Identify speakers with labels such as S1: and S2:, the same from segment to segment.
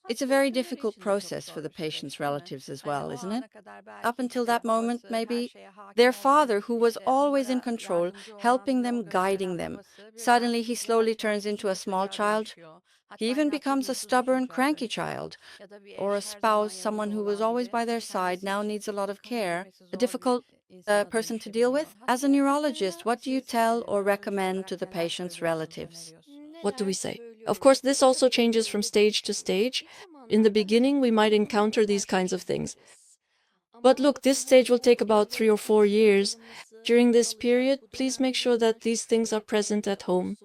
S1: It's a very difficult process for the patient's relatives as well, isn't it? Up until that moment, maybe their father, who was always in control, helping them, guiding them. Suddenly, he slowly turns into a small child. He even becomes a stubborn, cranky child, or a spouse, someone who was always by their side, now needs a lot of care, a difficult person to deal with. As a neurologist, what do you tell or recommend to the patient's relatives?
S2: What do we say? Of course, this also changes from stage to stage. In the beginning, we might encounter these kinds of things. But look, this stage will take about 3 or 4 years. During this period, please make sure that these things are present at home.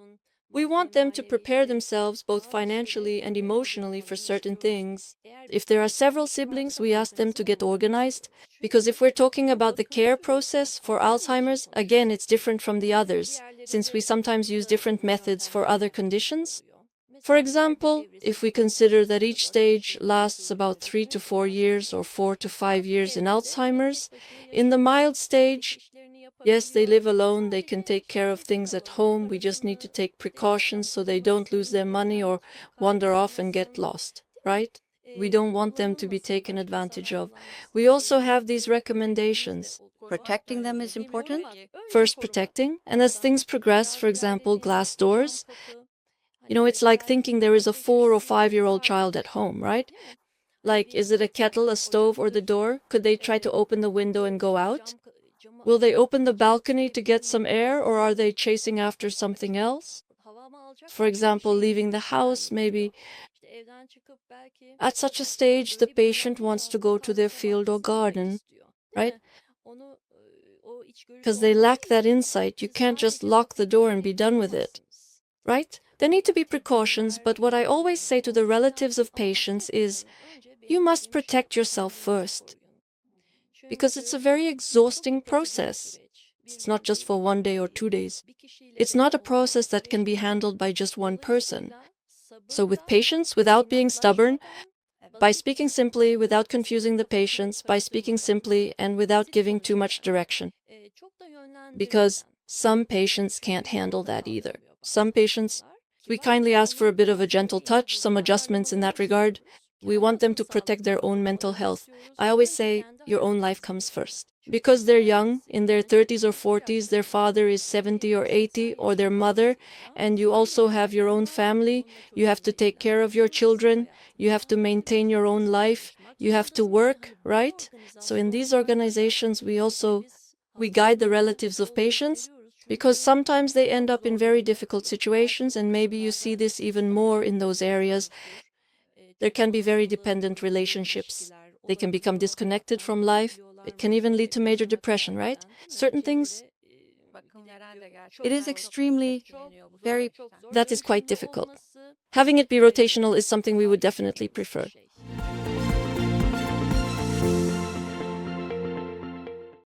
S2: We want them to prepare themselves both financially and emotionally for certain things. If there are several siblings, we ask them to get organized, because if we're talking about the care process for Alzheimer's, again, it's different from the others, since we sometimes use different methods for other conditions. For example, if we consider that each stage lasts about 3 to 4 years or 4 to 5 years in Alzheimer's, in the mild stage, yes, they live alone, they can take care of things at home, we just need to take precautions so they don't lose their money or wander off and get lost, right? We don't want them to be taken advantage of. We also have these recommendations.
S1: Protecting them is important?
S2: First, protecting, and as things progress, for example, glass doors, it's like thinking there is a 4 or 5-year-old child at home, right? Like, is it a kettle, a stove, or the door? Could they try to open the window and go out? Will they open the balcony to get some air, or are they chasing after something else? For example, leaving the house, maybe. At such a stage, the patient wants to go to their field or garden, right? Because they lack that insight. You can't just lock the door and be done with it, right? There need to be precautions, but what I always say to the relatives of patients is, you must protect yourself first, because it's a very exhausting process. It's not just for 1 day or 2 days. It's not a process that can be handled by just one person. So with patience, without being stubborn, by speaking simply, without confusing the patients, by speaking simply and without giving too much direction. Because some patients can't handle that either. Some patients, we kindly ask for a bit of a gentle touch, some adjustments in that regard. We want them to protect their own mental health. I always say, your own life comes first. Because they're young, in their 30s or 40s, their father is 70 or 80, or their mother, and you also have your own family, you have to take care of your children, you have to maintain your own life, you have to work, right? So in these organizations, we guide the relatives of patients, because sometimes they end up in very difficult situations, and maybe you see this even more in those areas. There can be very dependent relationships. They can become disconnected from life. It can even lead to major depression, right? Certain things,
S1: It is extremely, very
S2: that is quite difficult. Having it be rotational is something we would definitely prefer.